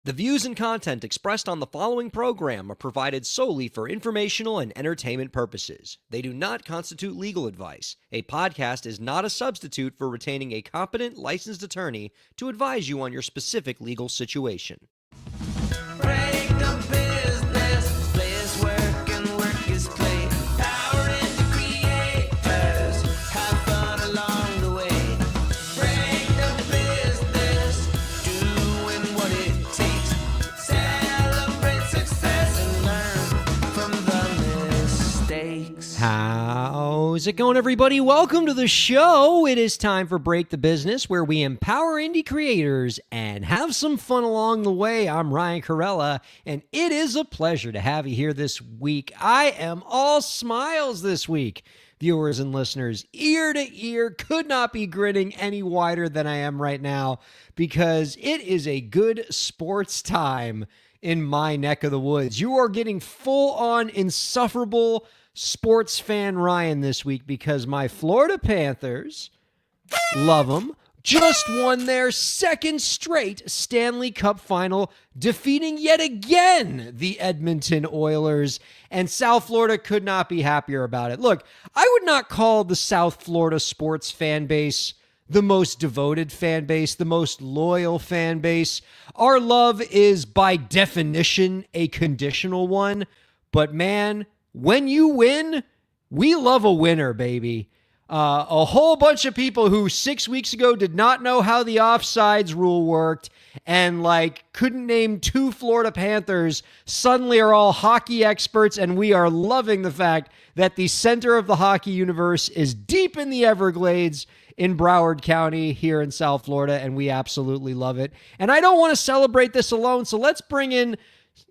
The views and content expressed on the following program are provided solely for informational and entertainment purposes. They do not constitute legal advice. A podcast is not a substitute for retaining a competent, licensed attorney to advise you on your specific legal situation. Break the business, place work and work is play. Power into creators, have fun along the way. Break the business, doing what it takes. Celebrate success and learn from the mistakes. How's it going, everybody? Welcome to the show. It is time for Break the Business, where we empower indie creators and have some fun along the way. I'm Ryan Kairalla, and it is a pleasure to have you here this week. I am all smiles this week. Viewers and listeners, ear to ear, could not be grinning any wider than I am right now, because it is a good sports time in my neck of the woods. You are getting full-on insufferable sports fan Ryan this week, because my Florida Panthers, love them, just won their second straight Stanley Cup final, defeating yet again the Edmonton Oilers, and South Florida could not be happier about it. Look, I would not call the South Florida sports fan base the most devoted fan base, the most loyal fan base. Our love is by definition a conditional one, but man, when you win, we love a winner, baby. A whole bunch of people who 6 weeks ago did not know how the offsides rule worked and couldn't name two Florida Panthers suddenly are all hockey experts, and we are loving the fact that the center of the hockey universe is deep in the Everglades in Broward County here in South Florida, and we absolutely love it. And I don't want to celebrate this alone, so let's bring in.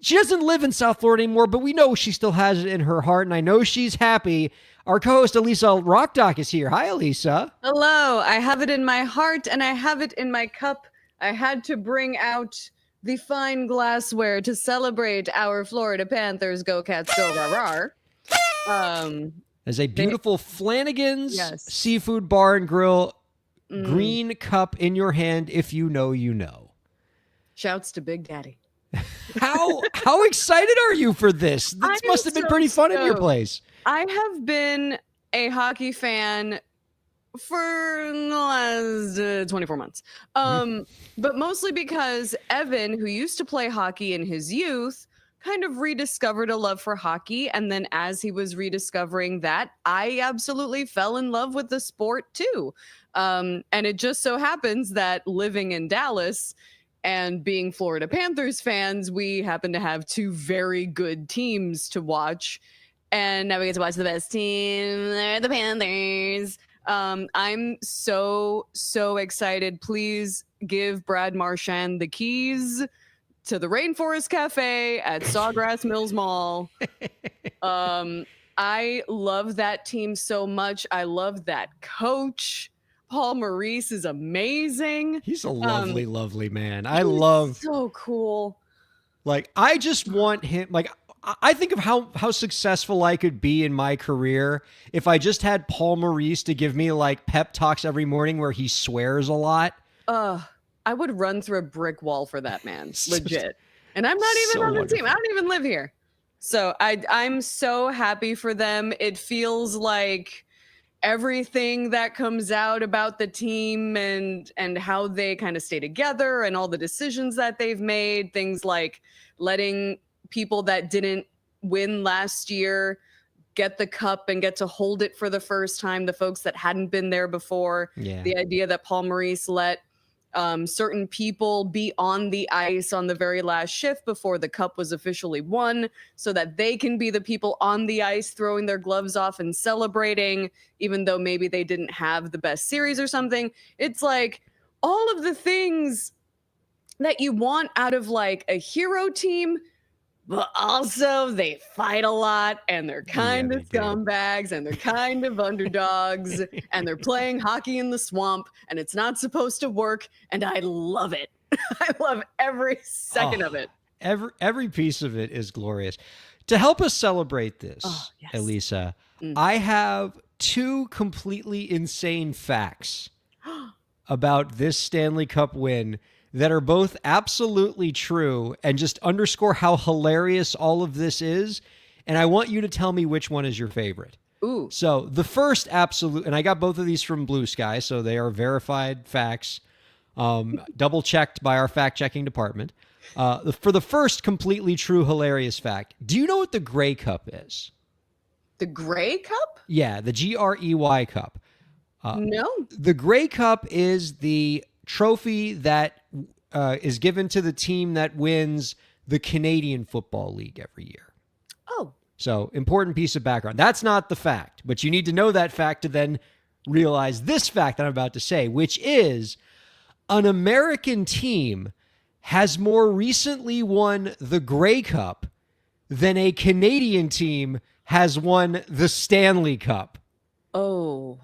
She doesn't live in South Florida anymore, but we know she still has it in her heart, and I know she's happy. Our co-host, Elisa Rockdock, is here. Hi, Elisa. Hello. I have it in my heart, and I have it in my cup. I had to bring out the fine glassware to celebrate our Florida Panthers. Go Cats, go rah-rah. There's a beautiful Flanagan's Yes. Seafood Bar and Grill green cup in your hand. If you know, you know. Shouts to Big Daddy. How excited are you for this? This must have been pretty fun in your place. I have been a hockey fan for the last 24 months. But mostly because Evan, who used to play hockey in his youth, kind of rediscovered a love for hockey. And then as he was rediscovering that, I absolutely fell in love with the sport too. And it just so happens that living in Dallas and being Florida Panthers fans, we happen to have two very good teams to watch. And now we get to watch the best team, they're the Panthers. I'm so excited. Please give Brad Marchand the keys to the Rainforest Cafe at Sawgrass Mills Mall. I love that team so much. I love that coach. Paul Maurice is amazing. He's a lovely, lovely man. I love. So cool. I just want him. I think of how successful I could be in my career if I just had Paul Maurice to give me pep talks every morning where he swears a lot. I would run through a brick wall for that man, legit. And I'm not even on the team. I don't even live here. So I'm so happy for them. It feels like everything that comes out about the team and how they kind of stay together and all the decisions that they've made, things like letting people that didn't win last year get the cup and get to hold it for the first time, the folks that hadn't been there before. Yeah. The idea that Paul Maurice let certain people be on the ice on the very last shift before the cup was officially won so that they can be the people on the ice throwing their gloves off and celebrating, even though maybe they didn't have the best series or something. It's like all of the things that you want out of a hero team, but also they fight a lot and they're kind of scumbags and they're kind of underdogs and they're playing hockey in the swamp and it's not supposed to work. And I love it. I love every second of it. Every piece of it is glorious. To help us celebrate this, yes. Elisa, I have two completely insane facts about this Stanley Cup win that are both absolutely true and just underscore how hilarious all of this is. And I want you to tell me which one is your favorite. Ooh. So the first absolute, and I got both of these from Blue Sky, so they are verified facts, double checked by our fact checking department. For the first completely true, hilarious fact, do you know what the Grey Cup is? The Grey Cup? Yeah, the Grey Cup. No. The Grey Cup is the trophy that is given to the team that wins the Canadian Football League every year. Oh. So, important piece of background. That's not the fact, but you need to know that fact to then realize this fact that I'm about to say, which is an American team has more recently won the Grey Cup than a Canadian team has won the Stanley Cup. Oh.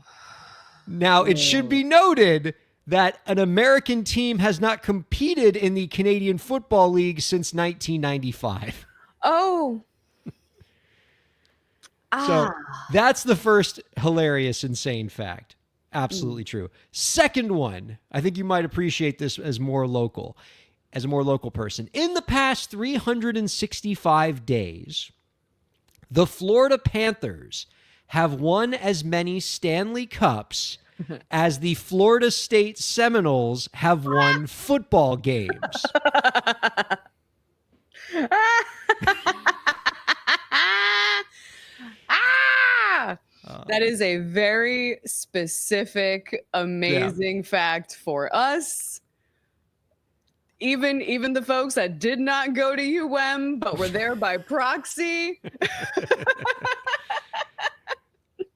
Now, it should be noted that an American team has not competed in the Canadian Football League since 1995. Oh. So that's the first hilarious, insane fact. Absolutely true. Second one, I think you might appreciate this as a more local person. In the past 365 days, the Florida Panthers have won as many Stanley Cups as the Florida State Seminoles have won football games. That is a very specific, amazing fact for us. Even the folks that did not go to UM but were there by proxy.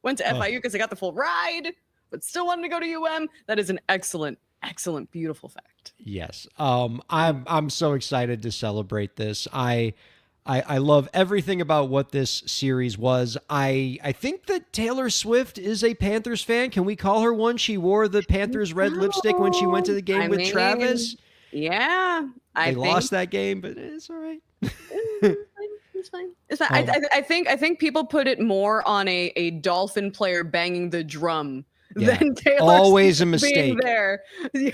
Went to FIU because they got the full ride, but still wanted to go to UM. That is an excellent, beautiful fact. Yes. I'm so excited to celebrate this. I love everything about what this series was. I think that Taylor Swift is a Panthers fan. Can we call her one? She wore the Panthers red lipstick when she went to the game with Travis. Yeah. They lost that game, but it's all right. It's fine. It's fine. I think people put it more on a dolphin player banging the drum than Taylor always Swift a mistake being there. Yeah,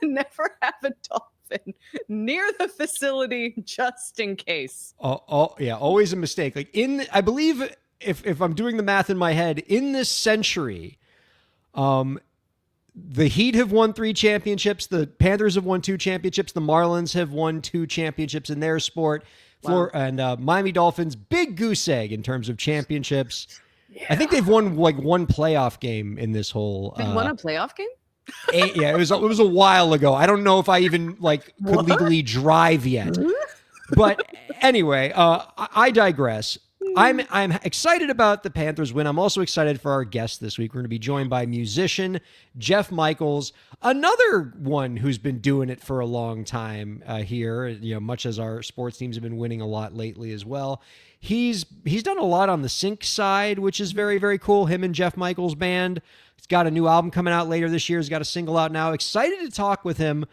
never have a dolphin near the facility just in case. Yeah, always a mistake. Like I believe if I'm doing the math in my head, in this century, the Heat have won 3 championships. The Panthers have won 2 championships. The Marlins have won 2 championships in their sport. Wow. And Miami Dolphins, big goose egg in terms of championships. Yeah. I think they've won like 1 playoff game in this whole. They won a playoff game? Yeah, it was a while ago. I don't know if I even could legally drive yet. But anyway, I digress. I'm excited about the Panthers win. I'm also excited for our guest this week. We're going to be joined by musician Jeff Michaels, another one who's been doing it for a long time here. Much as our sports teams have been winning a lot lately as well. He's done a lot on the sync side, which is very, very cool. Him and Jeff Michaels' band. He's got a new album coming out later this year. He's got a single out now. Excited to talk with him.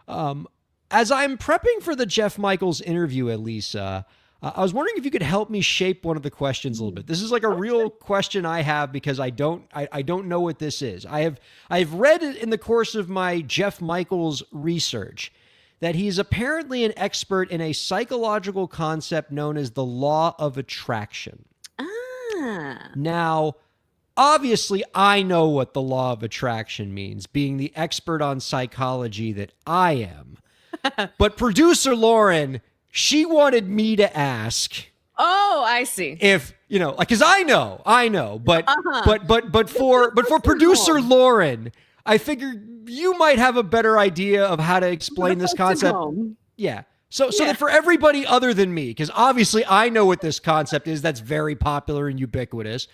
As I'm prepping for the Jeff Michaels interview, Elisa, I was wondering if you could help me shape one of the questions a little bit. This is like a real question I have because I don't know what this is. I've read in the course of my Jeff Michaels research that he's apparently an expert in a psychological concept known as the law of attraction. Now, obviously, I know what the law of attraction means, being the expert on psychology that I am. But producer Lauren, she wanted me to ask. Oh, I see. If because I know, but for producer Lauren, I figured you might have a better idea of how to explain this concept. Yeah. So that for everybody other than me, because obviously I know what this concept is that's very popular and ubiquitous.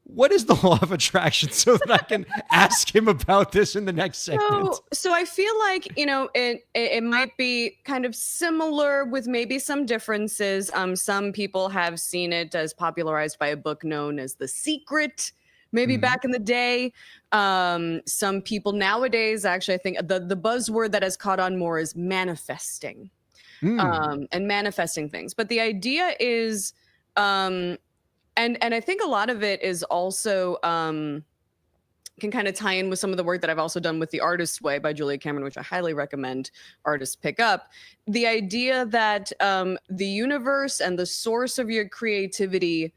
What is the law of attraction so that I can ask him about this in the next segment? So I feel like, it might be kind of similar with maybe some differences. Some people have seen it as popularized by a book known as The Secret, maybe back in the day. Some people nowadays, actually, I think the buzzword that has caught on more is manifesting, and manifesting things. But the idea is, and I think a lot of it is also can kind of tie in with some of the work that I've also done with The Artist's Way by Julia Cameron, which I highly recommend artists pick up. The idea that the universe and the source of your creativity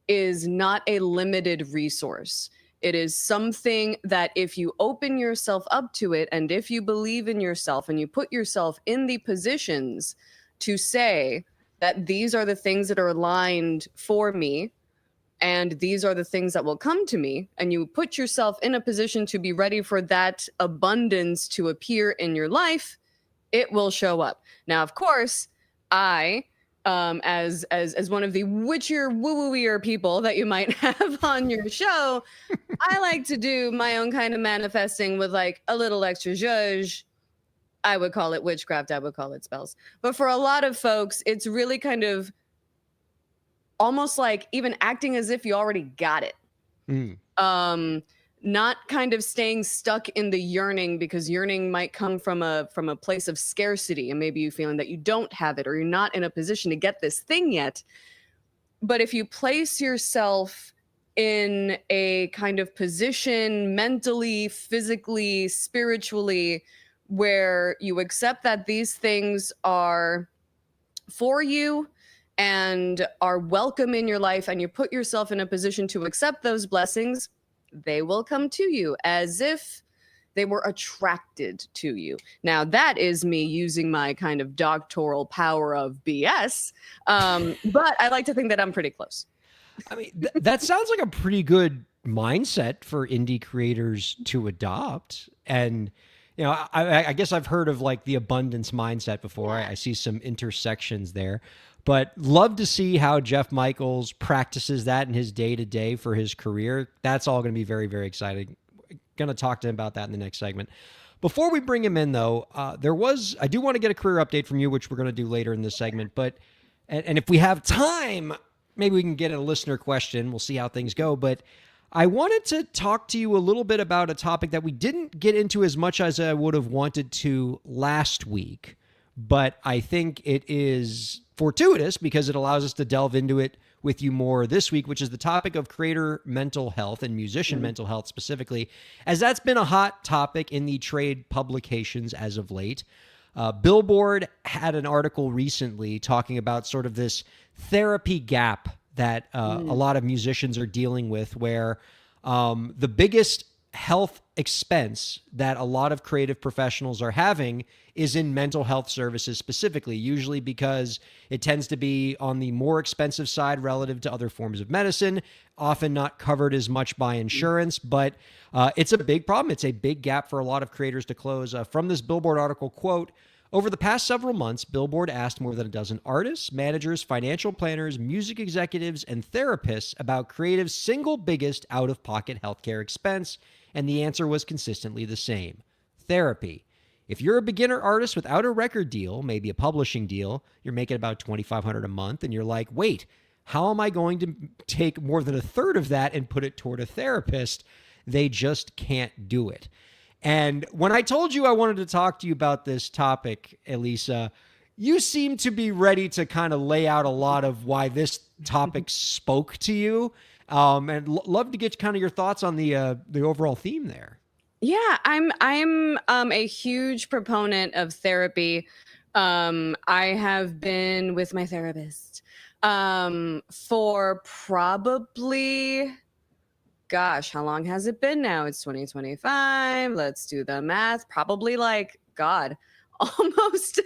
is not a limited resource. It is something that if you open yourself up to it, and if you believe in yourself and you put yourself in the positions to say that these are the things that are aligned for me, and these are the things that will come to me, and you put yourself in a position to be ready for that abundance to appear in your life, it will show up. Now, of course, I, as one of the witchier, woo-wooier people that you might have on your show, I like to do my own kind of manifesting with like a little extra zhuzh. I would call it witchcraft. I would call it spells. But for a lot of folks, it's really kind of almost like even acting as if you already got it. Not kind of staying stuck in the yearning, because yearning might come from a place of scarcity, and maybe you feeling that you don't have it, or you're not in a position to get this thing yet. But if you place yourself in a kind of position mentally, physically, spiritually, where you accept that these things are for you and are welcome in your life, and you put yourself in a position to accept those blessings, they will come to you as if they were attracted to you. Now, that is me using my kind of doctoral power of BS, but I like to think that I'm pretty close. I mean, that sounds like a pretty good mindset for indie creators to adopt. And, you know, I guess I've heard of like the abundance mindset before. I see some intersections there. But love to see how Jeff Michaels practices that in his day-to-day for his career. That's all going to be very, very exciting. Going to talk to him about that in the next segment. Before we bring him in, though, I do want to get a career update from you, which we're going to do later in this segment. But and if we have time, maybe we can get a listener question. We'll see how things go. But I wanted to talk to you a little bit about a topic that we didn't get into as much as I would have wanted to last week. But I think it is fortuitous because it allows us to delve into it with you more this week, which is the topic of creator mental health and musician mental health specifically, as that's been a hot topic in the trade publications as of late. Billboard had an article recently talking about sort of this therapy gap that a lot of musicians are dealing with, where the biggest health expense that a lot of creative professionals are having is in mental health services specifically, usually because it tends to be on the more expensive side relative to other forms of medicine, often not covered as much by insurance, but it's a big problem. It's a big gap for a lot of creators to close. From this Billboard article, quote, "Over the past several months, Billboard asked more than a dozen artists, managers, financial planners, music executives, and therapists about creative's single biggest out-of-pocket healthcare expense, and the answer was consistently the same: therapy. If you're a beginner artist without a record deal, maybe a publishing deal, you're making about $2,500 a month, and you're like, wait, how am I going to take more than a third of that and put it toward a therapist? They just can't do it." And when I told you I wanted to talk to you about this topic, Elisa, you seem to be ready to kind of lay out a lot of why this topic spoke to you. And love to get kind of your thoughts on the overall theme there. Yeah, I'm a huge proponent of therapy. I have been with my therapist for probably, gosh, how long has it been now? It's 2025. Let's do the math. Probably like, God, almost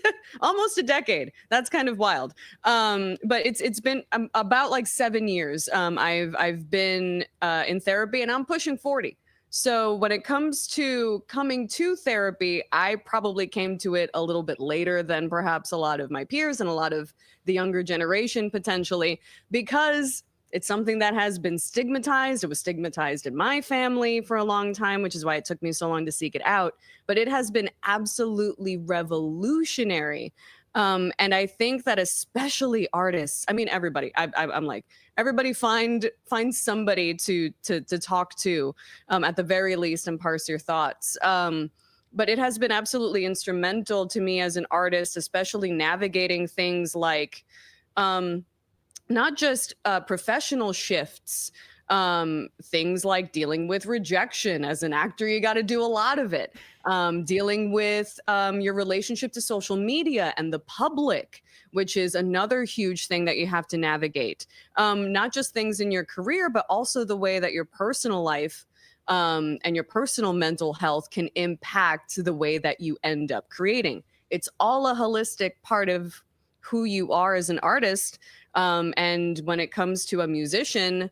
a decade. That's kind of wild. But it's been about like 7 years. I've been in therapy, and I'm pushing 40. So when it comes to coming to therapy, I probably came to it a little bit later than perhaps a lot of my peers and a lot of the younger generation potentially, because it's something that has been stigmatized. It was stigmatized in my family for a long time, which is why it took me so long to seek it out. But it has been absolutely revolutionary. And I think that especially artists, I mean, everybody, I'm like, everybody find somebody to talk to at the very least and parse your thoughts. But it has been absolutely instrumental to me as an artist, especially navigating things like not just professional shifts Things like dealing with rejection. As an actor, you got to do a lot of it. Dealing with your relationship to social media and the public, which is another huge thing that you have to navigate. Not just things in your career, but also the way that your personal life and your personal mental health can impact the way that you end up creating. It's all a holistic part of who you are as an artist. And when it comes to a musician,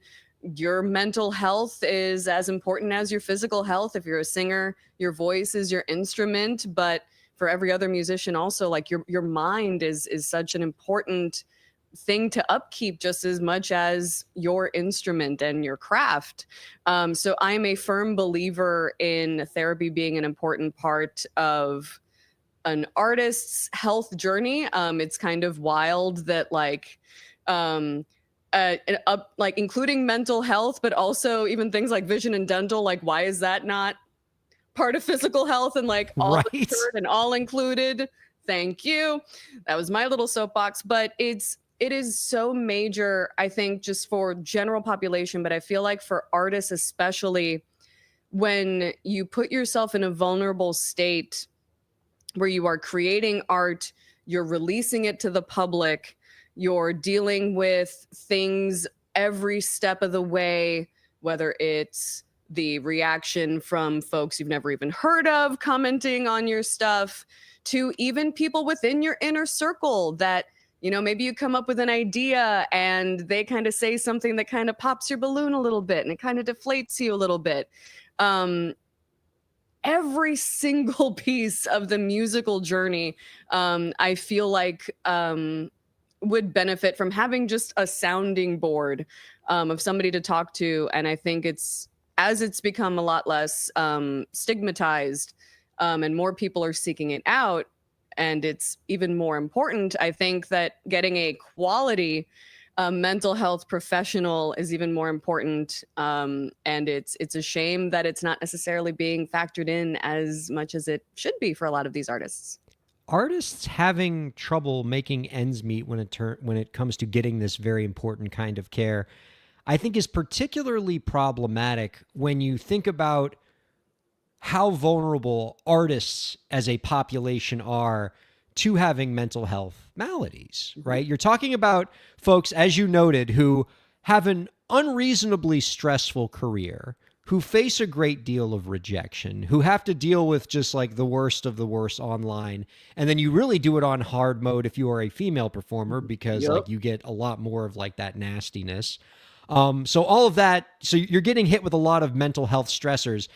your mental health is as important as your physical health. If you're a singer, your voice is your instrument, but for every other musician also, like your mind is such an important thing to upkeep just as much as your instrument and your craft. So I'm a firm believer in therapy being an important part of an artist's health journey. It's kind of wild that like including mental health, but also even things like vision and dental, like why is that not part of physical health and like all Right. insured and all included? Thank you. That was my little soapbox, but it is so major, I think, just for general population, but I feel like for artists especially, when you put yourself in a vulnerable state where you are creating art, you're releasing it to the public, you're dealing with things every step of the way, whether it's the reaction from folks you've never even heard of commenting on your stuff, to even people within your inner circle that, you know, maybe you come up with an idea and they kind of say something that kind of pops your balloon a little bit and it kind of deflates you a little bit. Every single piece of the musical journey, I feel like would benefit from having just a sounding board of somebody to talk to. And I think as it's become a lot less stigmatized and more people are seeking it out, and it's even more important, I think that getting a quality mental health professional is even more important. And it's a shame that it's not necessarily being factored in as much as it should be for a lot of these artists. Artists having trouble making ends meet when it comes to getting this very important kind of care, I think is particularly problematic when you think about how vulnerable artists as a population are to having mental health maladies, right? You're talking about folks, as you noted, who have an unreasonably stressful career, who face a great deal of rejection, who have to deal with just like the worst of the worst online. And then you really do it on hard mode if you are a female performer, because like you get a lot more of like that nastiness. So all of that, so you're getting hit with a lot of mental health stressors,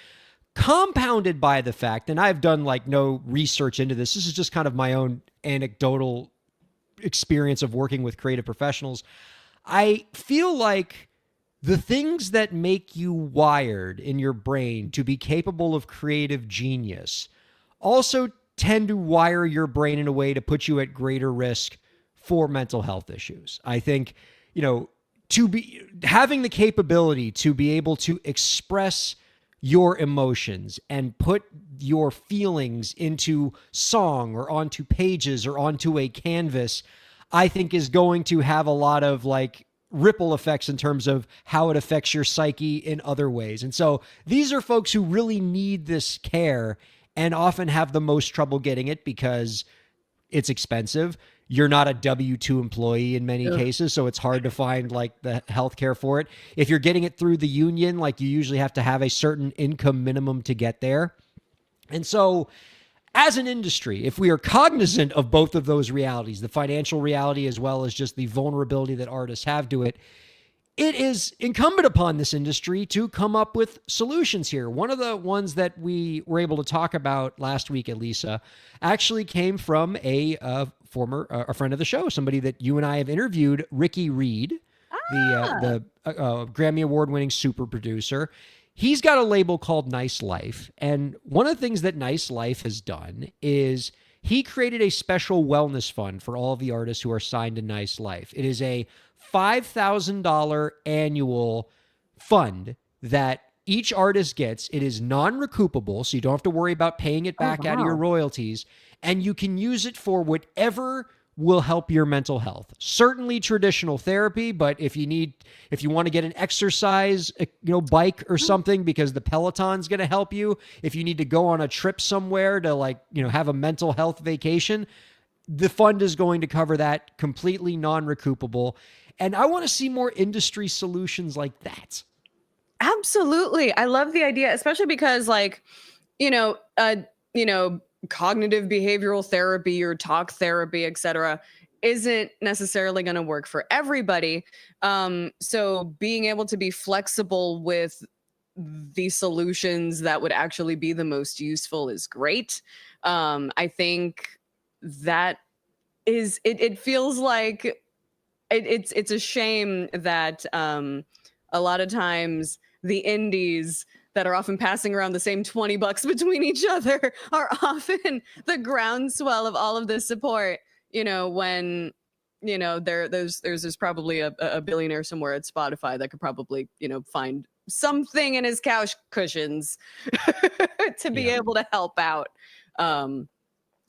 compounded by the fact, and I've done like no research into this. This is just kind of my own anecdotal experience of working with creative professionals. I feel like the things that make you wired in your brain to be capable of creative genius also tend to wire your brain in a way to put you at greater risk for mental health issues. I think, you know, to be having the capability to be able to express your emotions and put your feelings into song or onto pages or onto a canvas, I think is going to have a lot of like ripple effects in terms of how it affects your psyche in other ways. And so these are folks who really need this care and often have the most trouble getting it because it's expensive. You're not a W-2 employee in many cases, so it's hard to find like the healthcare for it. If you're getting it through the union, like you usually have to have a certain income minimum to get there. And so as an industry, if we are cognizant of both of those realities, the financial reality as well as just the vulnerability that artists have to it, it is incumbent upon this industry to come up with solutions here. One of the ones that we were able to talk about last week, Elisa, actually came from a friend of the show, somebody that you and I have interviewed, Ricky Reed, the Grammy Award-winning super producer. He's got a label called Nice Life. And one of the things that Nice Life has done is he created a special wellness fund for all of the artists who are signed to Nice Life. It is a $5,000 annual fund that each artist gets. It is non-recoupable, so you don't have to worry about paying it back out of your royalties. And you can use it for whatever will help your mental health. Certainly traditional therapy, but if you want to get an exercise, bike or something, because the Peloton's going to help you, if you need to go on a trip somewhere to have a mental health vacation, the fund is going to cover that, completely non-recoupable. And I want to see more industry solutions like that. Absolutely. I love the idea, especially because cognitive behavioral therapy or talk therapy, etc., isn't necessarily going to work for everybody. So being able to be flexible with the solutions that would actually be the most useful is great. I think that is it feels like it's a shame that a lot of times the indies that are often passing around the same $20 between each other are often the groundswell of all of this support. When there's probably a billionaire somewhere at Spotify that could probably find something in his couch cushions to be able to help out.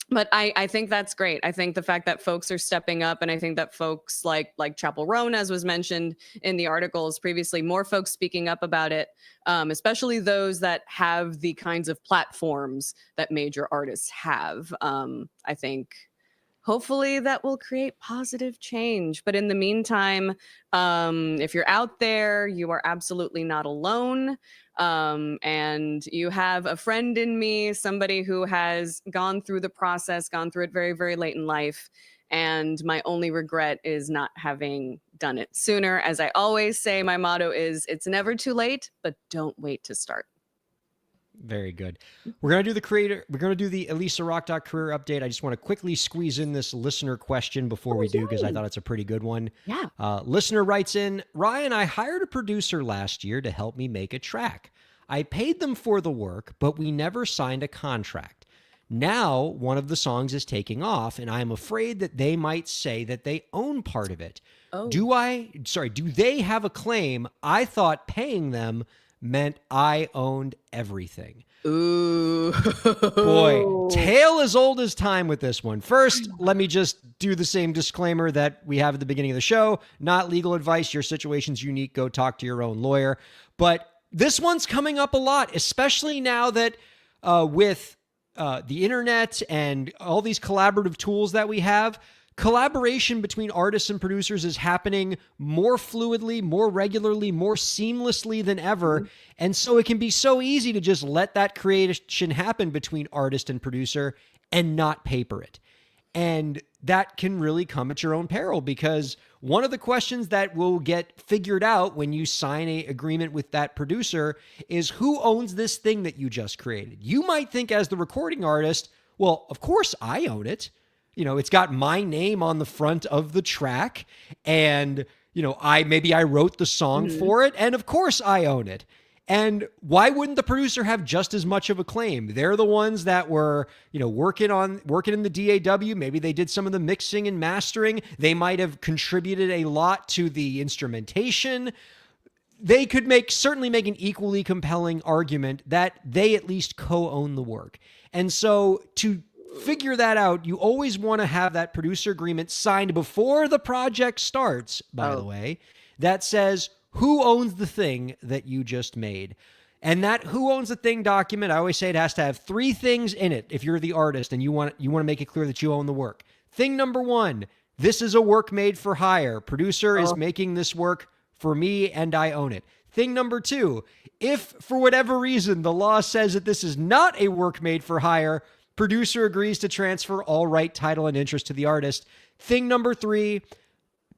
But I think that's great. I think the fact that folks are stepping up, and I think that folks like Chapel Roan, as was mentioned in the articles previously, more folks speaking up about it, especially those that have the kinds of platforms that major artists have. I think hopefully that will create positive change. But in the meantime, if you're out there, you are absolutely not alone. And you have a friend in me, somebody who has gone through the process, gone through it very, very late in life. And my only regret is not having done it sooner. As I always say, my motto is, it's never too late, but don't wait to start. Very good. We're going to do the Elisa Rock career update. I just want to quickly squeeze in this listener question before we do, because I thought it's a pretty good one. Yeah. Listener writes in, Ryan, I hired a producer last year to help me make a track. I paid them for the work, but we never signed a contract. Now, one of the songs is taking off, and I am afraid that they might say that they own part of it. Oh. Do they have a claim? I thought paying them meant I owned everything. Ooh. Boy, tale as old as time with this one. First, let me just do the same disclaimer that we have at the beginning of the show. Not legal advice. Your situation's unique. Go talk to your own lawyer. But this one's coming up a lot, especially now that with the internet and all these collaborative tools that we have, collaboration between artists and producers is happening more fluidly, more regularly, more seamlessly than ever. Mm-hmm. And so it can be so easy to just let that creation happen between artist and producer and not paper it. And that can really come at your own peril, because one of the questions that will get figured out when you sign an agreement with that producer is, who owns this thing that you just created? You might think as the recording artist, well, of course I own it. It's got my name on the front of the track, and, I wrote the song for it, and of course I own it. And why wouldn't the producer have just as much of a claim? They're the ones that were, working in the DAW. Maybe they did some of the mixing and mastering. They might have contributed a lot to the instrumentation. They could certainly make an equally compelling argument that they at least co-own the work. And so to figure that out, you always want to have that producer agreement signed before the project starts, by the way, that says who owns the thing that you just made. And that who owns the thing document, I always say it has to have 3 things in it if you're the artist and you want to make it clear that you own the work. Thing number 1, this is a work made for hire. Producer is making this work for me and I own it. Thing number 2, if for whatever reason the law says that this is not a work made for hire, producer agrees to transfer all right, title, and interest to the artist. Thing number 3,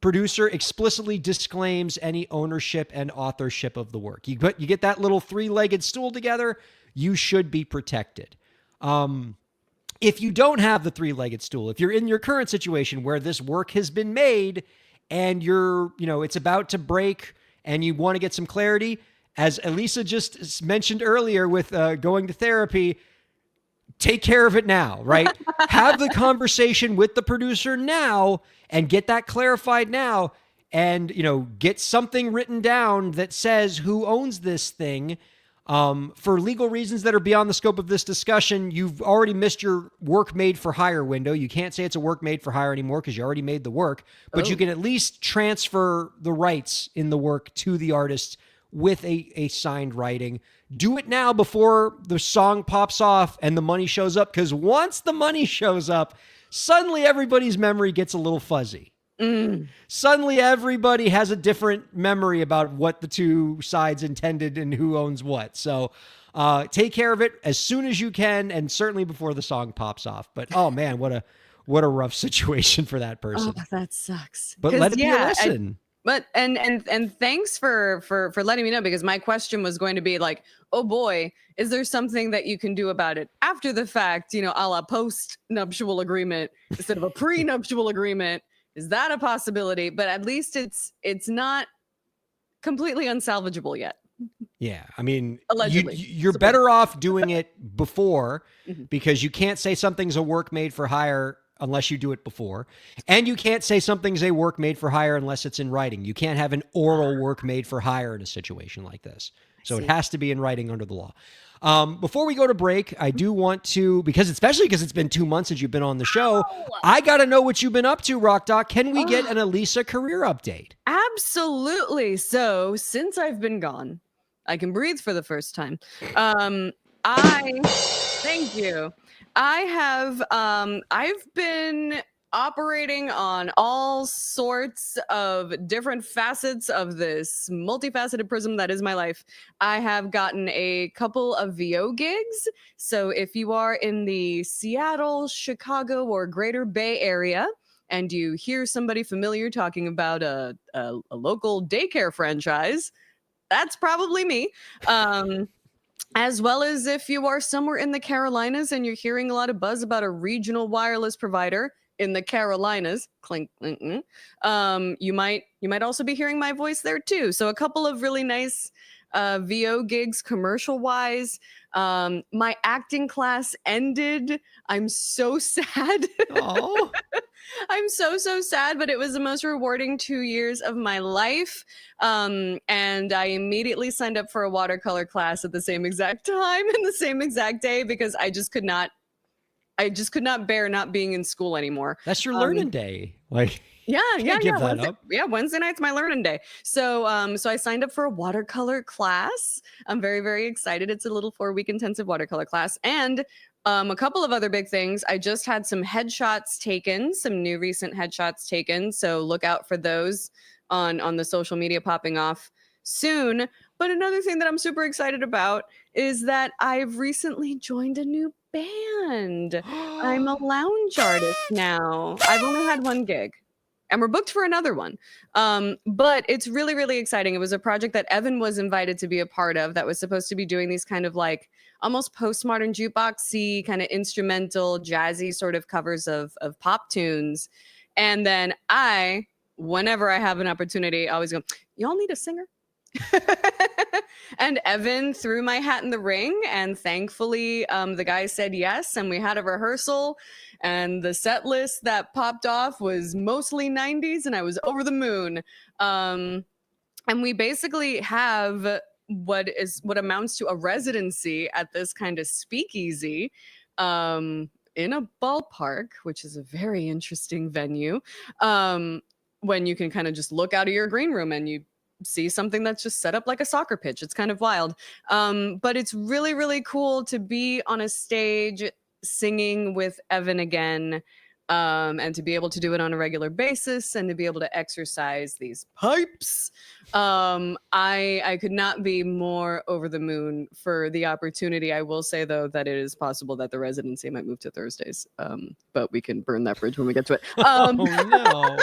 producer explicitly disclaims any ownership and authorship of the work. You get that little 3-legged stool together, you should be protected. If you don't have the 3-legged stool, if you're in your current situation where this work has been made and it's about to break and you want to get some clarity, as Elisa just mentioned earlier with going to therapy, take care of it now, right? Have the conversation with the producer now and get that clarified now, and, get something written down that says who owns this thing. For legal reasons that are beyond the scope of this discussion, you've already missed your work made for hire window. You can't say it's a work made for hire anymore because you already made the work, but you can at least transfer the rights in the work to the artist with a signed writing. Do it now before the song pops off and the money shows up, because once the money shows up, suddenly everybody's memory gets a little fuzzy. Suddenly everybody has a different memory about what the two sides intended and who owns what. So take care of it as soon as you can, and certainly before the song pops off. But oh man, what a rough situation for that person. Oh, that sucks. But let it be a lesson. But and thanks for letting me know, because my question was going to be like, oh boy, is there something that you can do about it after the fact, a la post-nuptial agreement instead of a pre-nuptial agreement? Is that a possibility? But at least it's not completely unsalvageable yet. Yeah, I mean, allegedly, you're better off doing it before, because you can't say something's a work made for hire unless you do it before, and you can't say something's a work made for hire unless it's in writing. You can't have an oral work made for hire in a situation like this. So it has to be in writing under the law. Before we go to break, I do want to, especially because it's been 2 months since you've been on the show, I got to know what you've been up to, Rock Doc. Can we get an Elisa career update? Absolutely. So since I've been gone, I can breathe for the first time. Thank you. I've been operating on all sorts of different facets of this multifaceted prism that is my life. I have gotten a couple of VO gigs. So if you are in the Seattle, Chicago, or Greater Bay Area, and you hear somebody familiar talking about a local daycare franchise, that's probably me. As well as if you are somewhere in the Carolinas and you're hearing a lot of buzz about a regional wireless provider in the Carolinas, clink, clink, you might also be hearing my voice there too. So a couple of really nice VO gigs commercial wise. My acting class ended. I'm so sad. Oh, I'm so sad, but it was the most rewarding 2 years of my life. And I immediately signed up for a watercolor class at the same exact time and the same exact day, because I just could not bear not being in school anymore. that's your learning day. Like, Yeah. Wednesday, Wednesday night's my learning day. So, so I signed up for a watercolor class. I'm very, very excited. It's a little 4-week intensive watercolor class. And a couple of other big things. I just had some headshots taken, some new recent headshots taken. So look out for those on the social media popping off soon. But another thing that I'm super excited about is that I've recently joined a new band. I'm a lounge artist now. I've only had one gig, and we're booked for another one. But it's really, really exciting. It was a project that Evan was invited to be a part of that was supposed to be doing these kind of like almost postmodern jukebox-y kind of instrumental, jazzy sort of covers of pop tunes. And then whenever I have an opportunity, I always go, y'all need a singer? And Evan threw my hat in the ring, and thankfully the guy said yes, and we had a rehearsal, and the set list that popped off was mostly 90s, and I was over the moon. And we basically have what amounts to a residency at this kind of speakeasy in a ballpark, which is a very interesting venue, when you can kind of just look out of your green room and you see something that's just set up like a soccer pitch. It's kind of wild. But it's really, really cool to be on a stage singing with Evan again, and to be able to do it on a regular basis and to be able to exercise these pipes. I could not be more over the moon for the opportunity. I will say, though, that it is possible that the residency might move to Thursdays. But we can burn that bridge when we get to it. oh no.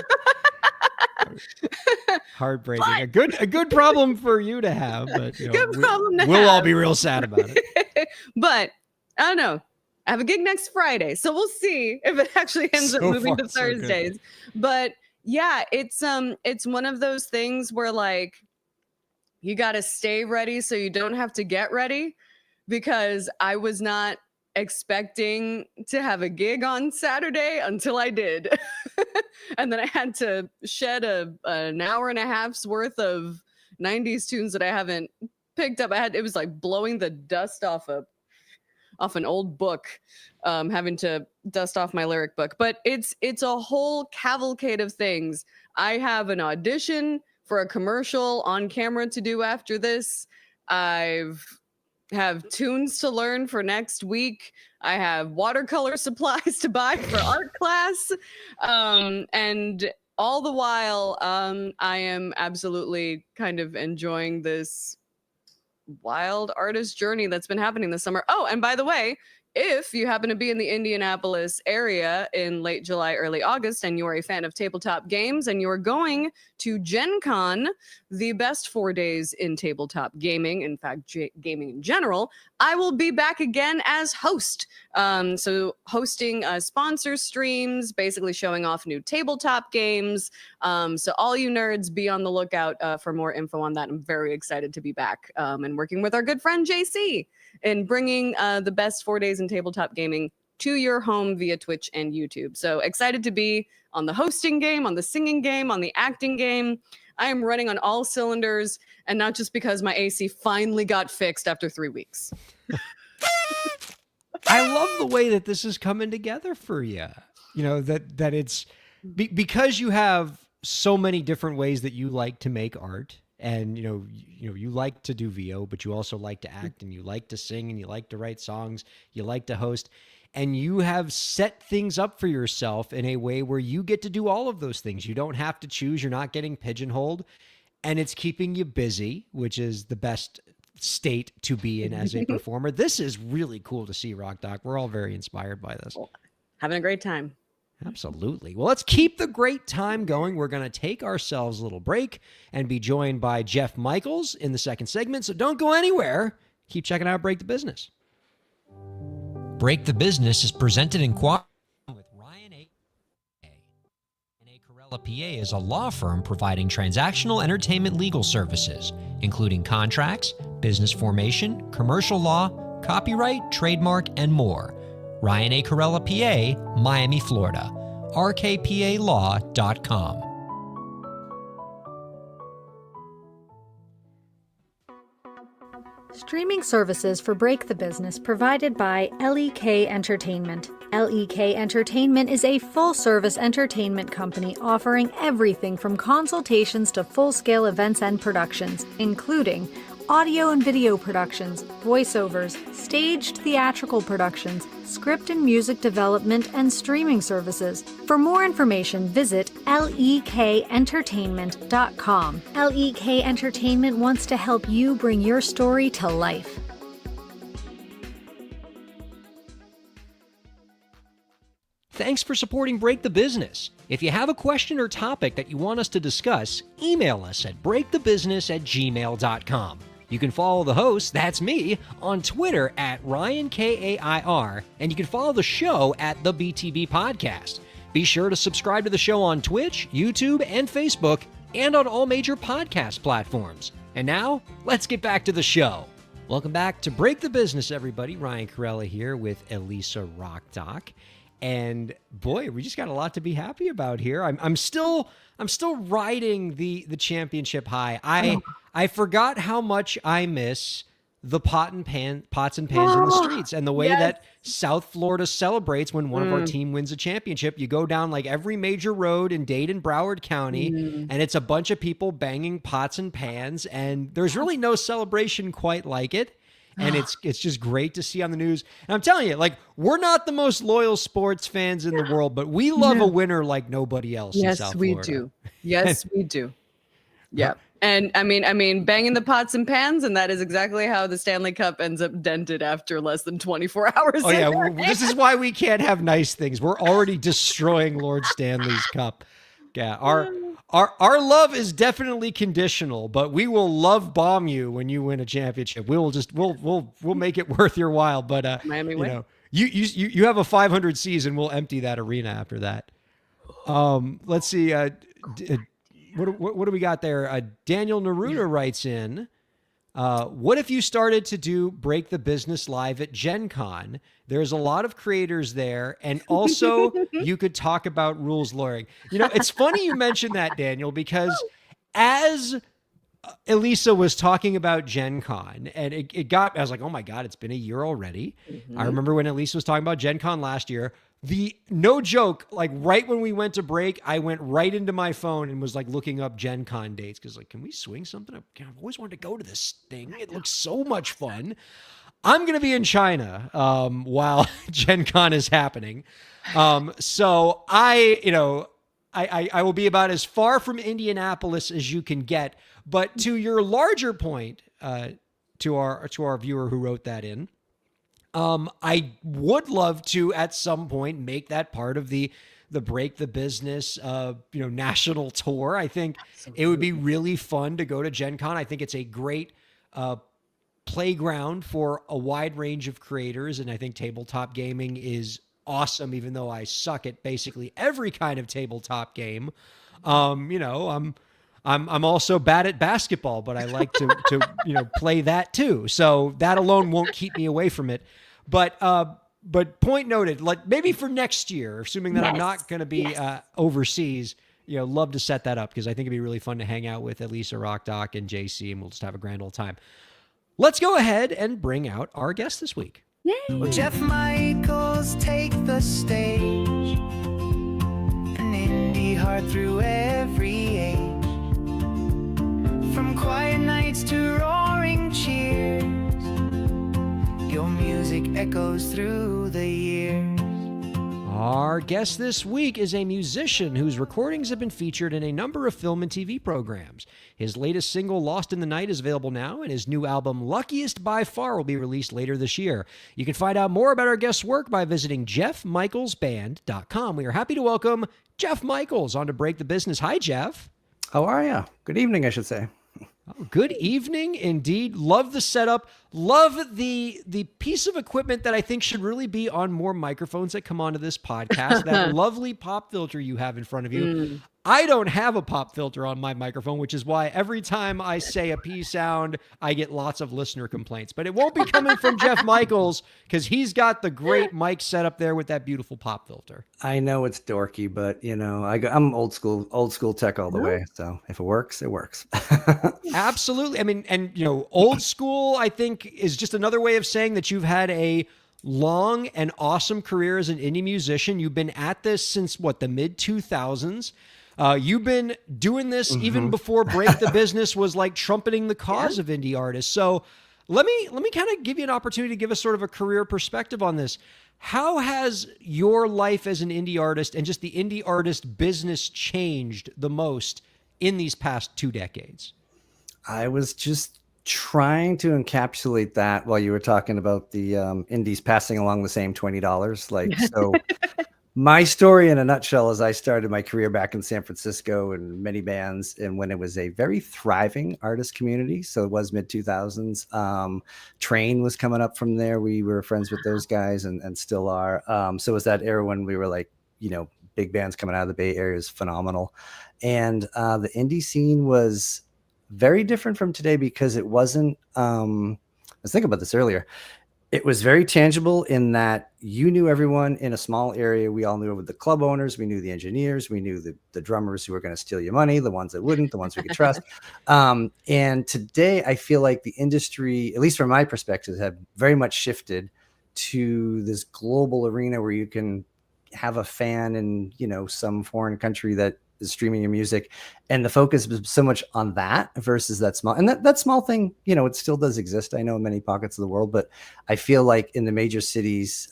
Heartbreaking. But, a good problem for you to have, but good problem to we'll have. all be real sad about it. But I don't know. I have a gig next Friday, so we'll see if it actually ends up moving to Thursdays. But yeah, it's one of those things where like you got to stay ready so you don't have to get ready, because I was not expecting to have a gig on Saturday until I did. And then I had to shed an hour and a half's worth of 90s tunes that I haven't picked up. It was like blowing the dust off an old book, having to dust off my lyric book. But it's a whole cavalcade of things. I have an audition for a commercial on camera to do after this. Have tunes to learn for next week. I have watercolor supplies to buy for art class. And all the while, I am absolutely kind of enjoying this wild artist journey that's been happening this summer. Oh, and by the way, if you happen to be in the Indianapolis area in late July, early August, and you're a fan of tabletop games and you're going to Gen Con, the best 4 days in tabletop gaming, in fact, gaming in general, I will be back again as host. So hosting sponsor streams, basically showing off new tabletop games. So all you nerds, be on the lookout for more info on that. I'm very excited to be back and working with our good friend JC and bringing the best 4 days in tabletop gaming to your home via Twitch and YouTube. So excited to be on the hosting game, on the singing game, on the acting game. I am running on all cylinders, and not just because my AC finally got fixed after 3 weeks. I love the way that this is coming together for you. You know, that it's because you have so many different ways that you like to make art. And, you like to do VO, but you also like to act, and you like to sing, and you like to write songs, you like to host, and you have set things up for yourself in a way where you get to do all of those things. You don't have to choose. You're not getting pigeonholed, and it's keeping you busy, which is the best state to be in as a performer. This is really cool to see, Rock Doc. We're all very inspired by this. Having a great time. Absolutely. Well, let's keep the great time going. We're going to take ourselves a little break and be joined by Jeff Michaels in the second segment. So don't go anywhere. Keep checking out Break the Business. Break the Business is presented in cooperation with Ryan Kairalla PA is a law firm providing transactional entertainment legal services, including contracts, business formation, commercial law, copyright, trademark, and more. Ryan A. Kairalla, PA, Miami, Florida. rkpalaw.com. Streaming services for Break the Business provided by LEK Entertainment. LEK Entertainment is a full-service entertainment company offering everything from consultations to full-scale events and productions, including audio and video productions, voiceovers, staged theatrical productions, script and music development, and streaming services. For more information, visit lekentertainment.com. LEK Entertainment wants to help you bring your story to life. Thanks for supporting Break the Business. If you have a question or topic that you want us to discuss, email us at breakthebusiness@gmail.com. You can follow the host, that's me, on Twitter at Ryan Kair, and you can follow the show at the BTB Podcast. Be sure to subscribe to the show on Twitch, YouTube, and Facebook, and on all major podcast platforms. And now, let's get back to the show. Welcome back to Break the Business, everybody. Ryan Kairalla here with Elisa Rock Doc. And boy, we just got a lot to be happy about here. I'm still riding the championship high. I forgot how much I miss the pots and pans in the streets, and the way that South Florida celebrates when one of our team wins a championship. You go down like every major road in Dade and Broward County, and it's a bunch of people banging pots and pans, and there's really no celebration quite like it. And it's just great to see on the news. And I'm telling you, like, we're not the most loyal sports fans in the world, but we love a winner like nobody else in South Florida. Yes, we do. Yes, we do. Yeah. And I mean, banging the pots and pans, and that is exactly how the Stanley Cup ends up dented after less than 24 hours. Oh, yeah. This is why we can't have nice things. We're already destroying Lord Stanley's Cup. Yeah. Our love is definitely conditional, but we will love bomb you when you win a championship. We'll make it worth your while. But Miami win. You have a 500 season. We'll empty that arena after that. Let's see. What do we got there? Daniel Neruda writes in. What if you started to do Break the Business live at Gen Con? There's a lot of creators there, and also you could talk about rules lawyering. It's funny you mentioned that, Daniel, because as Elisa was talking about Gen Con, and I was like, oh my God, it's been a year already. I remember when Elisa was talking about Gen Con last year. No joke, like right when we went to break, I went right into my phone and was like looking up Gen Con dates because like, can we swing something? I've always wanted to go to this thing. It looks so much fun. I'm going to be in China while Gen Con is happening. So I will be about as far from Indianapolis as you can get. But to your larger point, to our viewer who wrote that in, I would love to at some point make that part of the Break the Business, national tour. I think it would be really fun to go to Gen Con. I think it's a great playground for a wide range of creators, and I think tabletop gaming is awesome, even though I suck at basically every kind of tabletop game. I'm also bad at basketball, but I like to play that too. So that alone won't keep me away from it. But point noted, like maybe for next year, assuming that I'm not going to be overseas, love to set that up because I think it'd be really fun to hang out with Elisa, Rockdoc, and JC, and we'll just have a grand old time. Let's go ahead and bring out our guest this week. Well, Jeff Michaels take the stage, an indie heart through every age, from quiet nights to roaring cheers, your music echoes through the years. Our guest this week is a musician whose recordings have been featured in a number of film and TV programs. His latest single, Lost in the Night, is available now, and his new album, Luckiest by Far, will be released later this year. You can find out more about our guest's work by visiting jeffmichaelsband.com. We are happy to welcome Jeff Michaels on to Break the Business. Hi, Jeff. How are you? Good evening, I should say. Oh, good evening, indeed. Love the setup. Love the piece of equipment that I think should really be on more microphones that come onto this podcast. That lovely pop filter you have in front of you. I don't have a pop filter on my microphone, which is why every time I say a P sound, I get lots of listener complaints. But it won't be coming from Jeff Michaels because he's got the great mic set up there with that beautiful pop filter. I know it's dorky, but I'm old school tech all the way. So if it works, it works. Absolutely. I mean, and old school, I think, is just another way of saying that you've had a long and awesome career as an indie musician. You've been at this since the mid 2000s. You've been doing this even before Break the Business was like trumpeting the cause of indie artists. So let me kind of give you an opportunity to give us sort of a career perspective on this. How has your life as an indie artist and just the indie artist business changed the most in these past 2 decades? I was just trying to encapsulate that while you were talking about the indies passing along the same $20. So my story in a nutshell is I started my career back in San Francisco in many bands, and when it was a very thriving artist community. So it was mid 2000s. Train was coming up from there. We were friends with those guys and still are. So it was that era when we were like, big bands coming out of the Bay Area is phenomenal. And the indie scene was very different from today because it wasn't, I was thinking about this earlier. It was very tangible in that you knew everyone in a small area. We all knew the club owners. We knew the engineers. We knew the drummers who were going to steal your money, the ones that wouldn't, the ones we could trust. And today I feel like the industry, at least from my perspective, have very much shifted to this global arena where you can have a fan in, some foreign country that is streaming your music, and the focus was so much on that versus that small, and that small thing, it still does exist. I know in many pockets of the world, but I feel like in the major cities,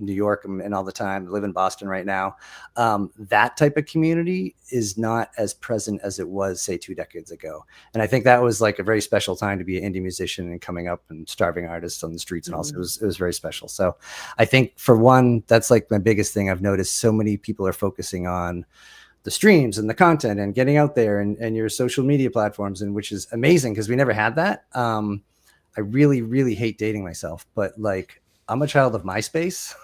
New York and all the time, I live in Boston right now. That type of community is not as present as it was, say, 2 decades ago. And I think that was like a very special time to be an indie musician and coming up and starving artists on the streets. And also it was very special. So I think for one, that's like my biggest thing. I've noticed so many people are focusing on the streams and the content and getting out there and your social media platforms, and which is amazing because we never had that. I really, really hate dating myself, but like I'm a child of MySpace.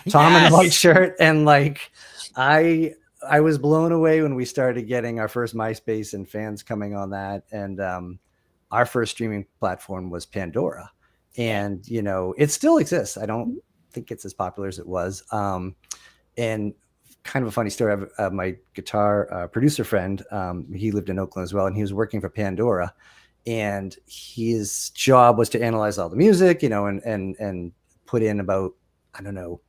Tom in a white shirt, and like I was blown away when we started getting our first MySpace and fans coming on that, and our first streaming platform was Pandora, and it still exists. I don't think it's as popular as it was, and kind of a funny story. I have my guitar producer friend. He lived in Oakland as well, and he was working for Pandora, and his job was to analyze all the music, you know, and put in about, I don't know,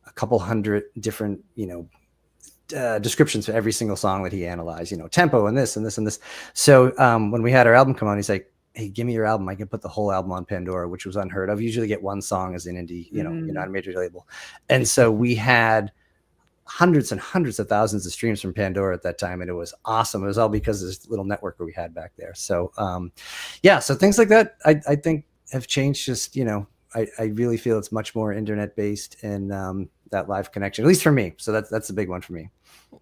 a couple hundred different, you know, descriptions for every single song that he analyzed, you know, tempo and this and this and this. So when we had our album come on, he's like, hey, give me your album. I can put the whole album on Pandora, which was unheard of. Usually get one song as an indie, you know, you're not a major label. And so we had hundreds and hundreds of thousands of streams from Pandora at that time. And it was awesome. It was all because of this little network that we had back there. So yeah, so things like that, I think have changed. Just, you know, I really feel it's much more internet based and that live connection, at least for me. So that's a big one for me.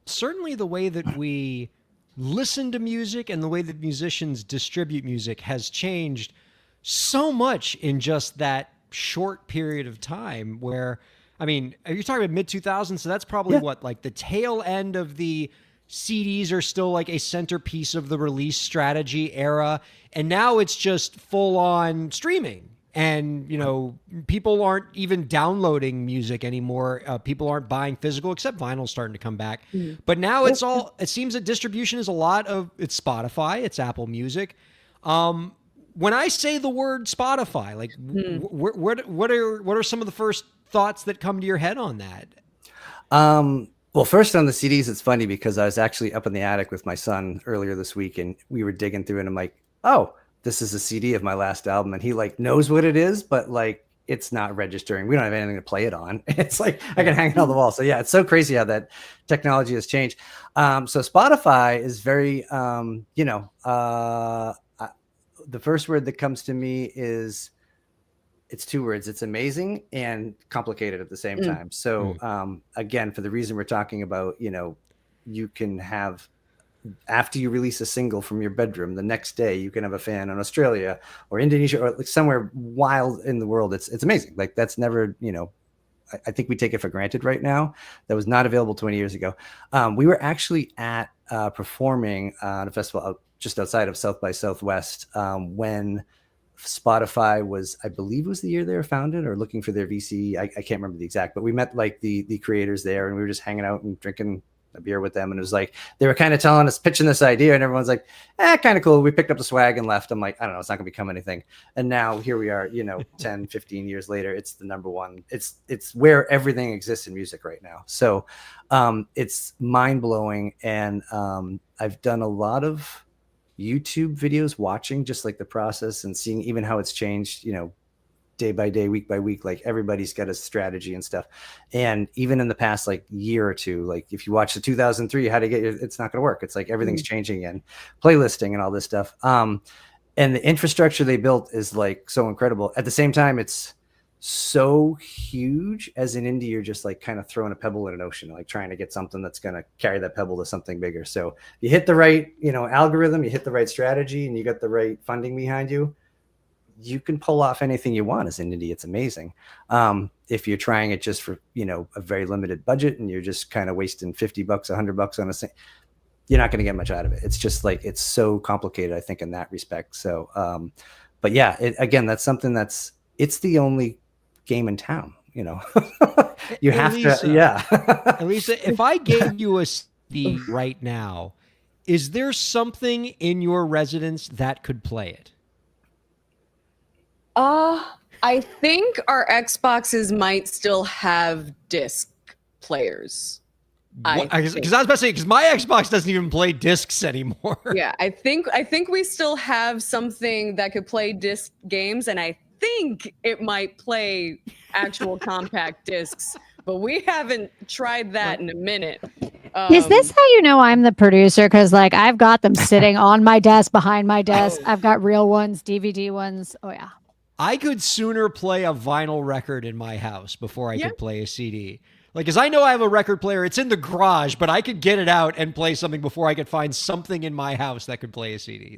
Certainly the way that we listen to music and the way that musicians distribute music has changed so much in just that short period of time. Where, I mean, you're talking about mid 2000s, so that's probably what, like the tail end of the CDs are still like a centerpiece of the release strategy era, and now it's just full on streaming. And, you know, people aren't even downloading music anymore. People aren't buying physical, except vinyl's starting to come back. But now it's all, it seems that distribution is a lot of, it's Spotify, it's Apple Music. When I say the word Spotify, like what are some of the first thoughts that come to your head on that? Well, first on the CDs, it's funny because I was actually up in the attic with my son earlier this week, and we were digging through, and I'm like, oh, this is a CD of my last album. And he like knows what it is, but like, it's not registering. We don't have anything to play it on. It's like, I can hang it on the wall. So yeah, it's so crazy how that technology has changed. So Spotify is very, you know, the first word that comes to me is, it's two words. It's amazing and complicated at the same time. So again, for the reason we're talking about, you know, you can have, after you release a single from your bedroom, the next day you can have a fan in Australia or Indonesia or like somewhere wild in the world. It's amazing. Like that's never, you know, I think we take it for granted right now. That was not available 20 years ago. We were actually at performing at a festival just outside of South by Southwest when Spotify was, I believe it was the year they were founded, or looking for their VC. I can't remember the exact, but we met like the creators there, and we were just hanging out and drinking a beer with them. And it was like, they were kind of telling us, pitching this idea, and everyone's like, kind of cool. We picked up the swag and left. I'm like, I don't know, it's not gonna become anything. And now here we are, you know, 10, 15 years later, it's the number one. It's where everything exists in music right now. So it's mind blowing. And I've done a lot of YouTube videos, watching just like the process and seeing even how it's changed, you know, day by day, week by week. Like everybody's got a strategy and stuff. And even in the past like year or two, like if you watch the 2003 how to get your, it's not going to work. It's like everything's changing, and playlisting and all this stuff. And the infrastructure they built is like so incredible. At the same time, it's so huge. As an indie, you're just like kind of throwing a pebble in an ocean, like trying to get something that's going to carry that pebble to something bigger. So you hit the right, you know, algorithm, you hit the right strategy, and you got the right funding behind you, you can pull off anything you want as an indie. It's amazing. If you're trying it just for, you know, a very limited budget, and you're just kind of wasting $50, $100 on a thing, you're not going to get much out of it. It's just like, it's so complicated, I think, in that respect. So, but yeah, again, that's something it's the only game in town, you know. You have to, yeah. Elisa, if I gave you a CD right now, is there something in your residence that could play it? I think our Xboxes might still have disc players. Because I was about to say, because my Xbox doesn't even play discs anymore. Yeah, I think we still have something that could play disc games, and I think it might play actual compact discs, but we haven't tried that in a minute. Is this how you know I'm the producer? Because like I've got them sitting on my desk, behind my desk. I've got real ones, DVD ones. Oh yeah. I could sooner play a vinyl record in my house before I could play a CD. Like, because I know I have a record player. It's in the garage, but I could get it out and play something before I could find something in my house that could play a CD.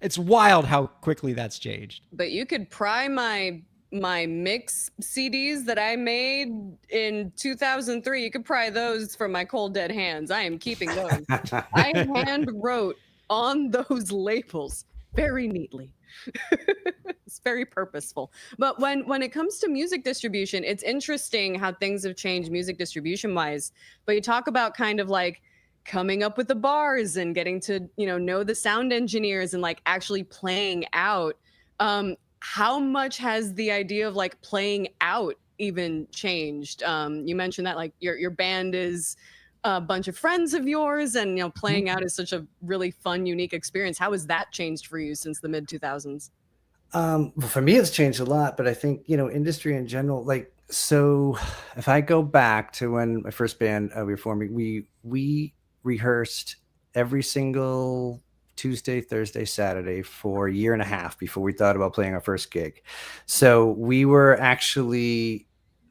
It's wild how quickly that's changed. But you could pry my mix CDs that I made in 2003. You could pry those from my cold dead hands. I am keeping those. I hand wrote on those labels very neatly. It's very purposeful. But when it comes to music distribution, it's interesting how things have changed music distribution wise. But you talk about kind of like coming up with the bars and getting to, know the sound engineers and like actually playing out. How much has the idea of like playing out even changed? You mentioned that like your band is a bunch of friends of yours, and playing out is such a really fun, unique experience. How has that changed for you since the mid 2000s? Well, for me, it's changed a lot, but I think, industry in general, like, so if I go back to when my first band we were forming, we rehearsed every single Tuesday, Thursday, Saturday for a year and a half before we thought about playing our first gig. So we were actually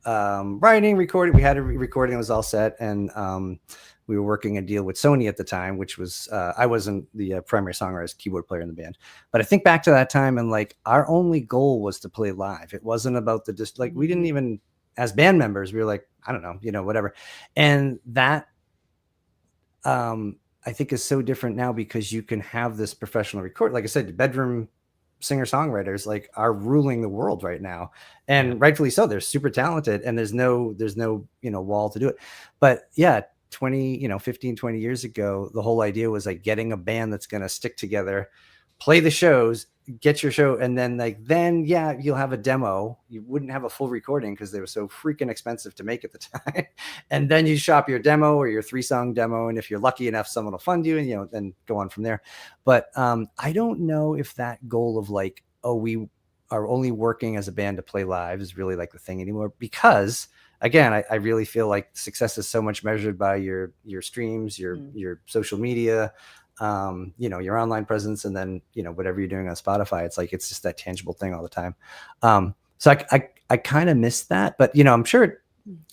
writing, recording. We had a recording that was all set, and we were working a deal with Sony at the time, which was I wasn't the primary songwriter, as keyboard player in the band. But I think back to that time, and like our only goal was to play live. It wasn't about the like we didn't even, as band members, we were like, I don't know, whatever. And that I think is so different now, because you can have this professional record. Like I said, the bedroom singer-songwriters like are ruling the world right now, and rightfully so. They're super talented, and there's no wall to do it. But yeah, 15, 20 years ago, the whole idea was like getting a band that's going to stick together, play the shows, get your show, and then you'll have a demo. You wouldn't have a full recording because they were so freaking expensive to make at the time. And then you shop your demo or your 3-song demo, and if you're lucky enough, someone will fund you, and then go on from there. But I don't know if that goal of like, oh, we are only working as a band to play live is really like the thing anymore, because again, I really feel like success is so much measured by your streams, your social media, your online presence, and then, whatever you're doing on Spotify. It's like, it's just that tangible thing all the time. So I kind of miss that, but, I'm sure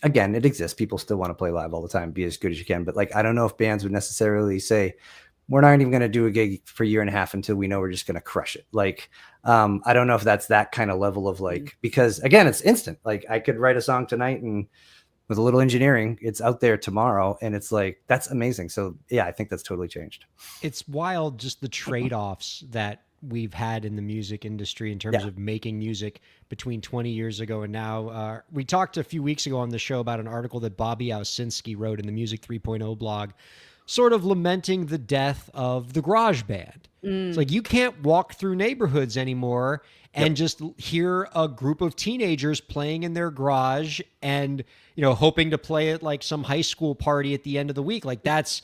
again, it exists. People still want to play live all the time, be as good as you can. But like, I don't know if bands would necessarily say, we're not even going to do a gig for a year and a half until we know we're just going to crush it. Like, I don't know if that's that kind of level of like, because again, it's instant. Like I could write a song tonight, and with a little engineering, it's out there tomorrow. And it's like, that's amazing. So yeah, I think that's totally changed. It's wild, just the trade-offs that we've had in the music industry in terms of making music between 20 years ago and now. We talked a few weeks ago on the show about an article that Bobby Owsinski wrote in the Music 3.0 blog, sort of lamenting the death of the garage band. It's like, you can't walk through neighborhoods anymore and just hear a group of teenagers playing in their garage and, hoping to play at like some high school party at the end of the week. Like that's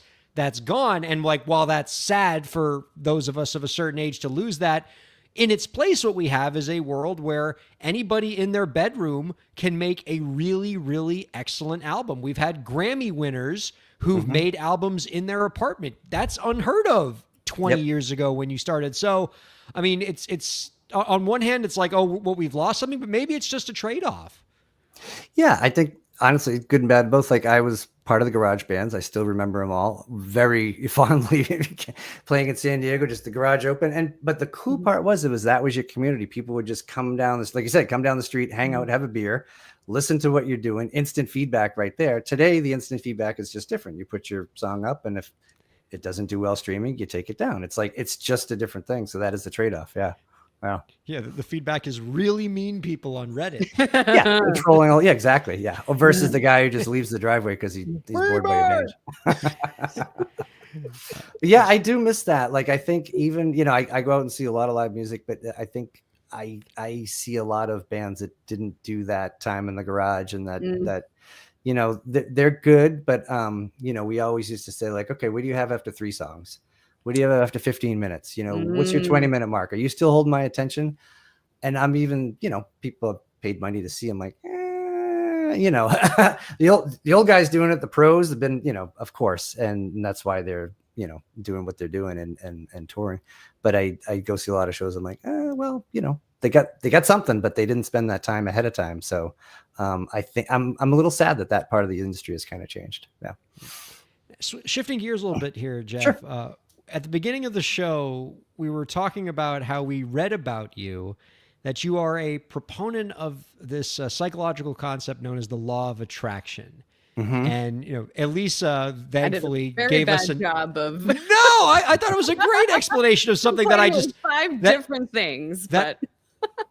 gone. And like, while that's sad for those of us of a certain age to lose that, in its place, what we have is a world where anybody in their bedroom can make a really, really excellent album. We've had Grammy winners who've made albums in their apartment. That's unheard of 20 years ago when you started. So, I mean, it's on one hand, it's like, oh, well, we've lost something, but maybe it's just a trade-off. Yeah, I think honestly, good and bad both. Like I was part of the garage bands. I still remember them all very fondly. Playing in San Diego, just the garage open. But the cool part was, that was your community. People would just come down this, like you said, come down the street, hang out, have a beer, listen to what you're doing. Instant feedback right there. Today, the instant feedback is just different. You put your song up, and if it doesn't do well streaming, you take it down. It's like, it's just a different thing. So that is the trade-off. Yeah. Wow. Yeah, the feedback is really mean people on Reddit. Yeah, controlling all. Yeah, exactly. Yeah, versus the guy who just leaves the driveway because he's bored by your band. Yeah, I do miss that. Like, I think even I go out and see a lot of live music, but I think I see a lot of bands that didn't do that time in the garage, and that they're good, but we always used to say like, okay, what do you have after 3 songs? What do you have after 15 minutes? What's your 20-minute mark? Are you still holding my attention? And I'm even, people have paid money to see. I'm like, the old guys doing it. The pros have been, of course. And that's why they're, doing what they're doing and touring. But I go see a lot of shows. I'm like, well, they got something, but they didn't spend that time ahead of time. So I think I'm a little sad that part of the industry has kind of changed. Yeah. Shifting gears a little bit here, Jeff. Sure. At the beginning of the show, we were talking about how we read about you, that you are a proponent of this psychological concept known as the law of attraction. Mhm. And, Elisa I did a thankfully very gave bad us job of no, I thought it was a great explanation of something that I playing with just, five that, different things, that, but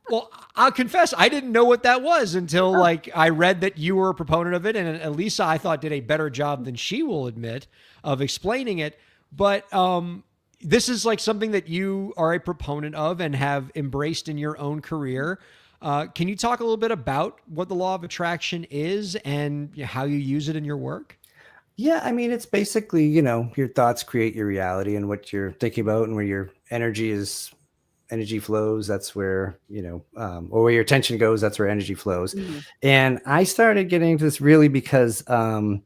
well, I'll confess, I didn't know what that was until like I read that you were a proponent of it. And Elisa, I thought, did a better job than she will admit of explaining it. But, this is like something that you are a proponent of and have embraced in your own career. Can you talk a little bit about what the law of attraction is and how you use it in your work? Yeah, I mean, it's basically, your thoughts create your reality, and what you're thinking about and where your energy flows, that's where, or where your attention goes, that's where energy flows. Mhm. And I started getting into this really because I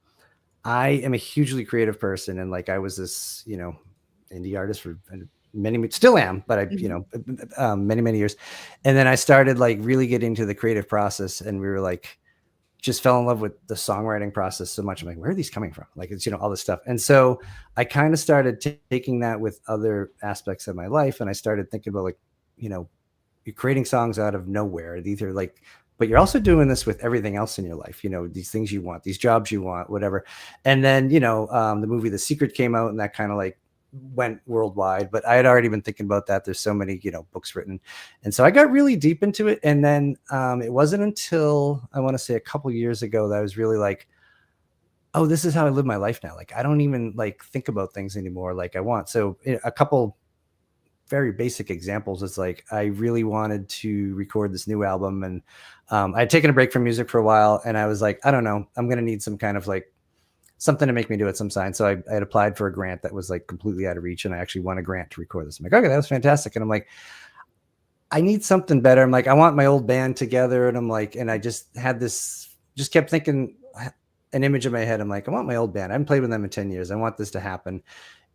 am a hugely creative person. And like, I was this, indie artist for still am, but Mhm. many, many years. And then I started like really getting into the creative process, and we were like, just fell in love with the songwriting process so much. I'm like, where are these coming from? Like, it's, all this stuff. And so I kind of started taking that with other aspects of my life. And I started thinking about like, you're creating songs out of nowhere. These are like, but you're also doing this with everything else in your life, these things you want, these jobs you want, whatever. And then, the movie The Secret came out, and that kind of like went worldwide, but I had already been thinking about that. There's so many, books written. And so I got really deep into it. And then it wasn't until I want to say a couple years ago that I was really like, oh, this is how I live my life now. Like, I don't even like think about things anymore like I want. So a couple very basic examples is like, I really wanted to record this new album, and I'd taken a break from music for a while, and I was like, I don't know, I'm going to need some kind of like something to make me do it some sign. So I had applied for a grant that was like completely out of reach, and I actually won a grant to record this. I'm like, okay, that was fantastic. And I'm like, I need something better. I'm like, I want my old band together. And I'm like, and I just had this, just kept thinking an image in my head. I'm like, I want my old band. I haven't played with them in 10 years. I want this to happen.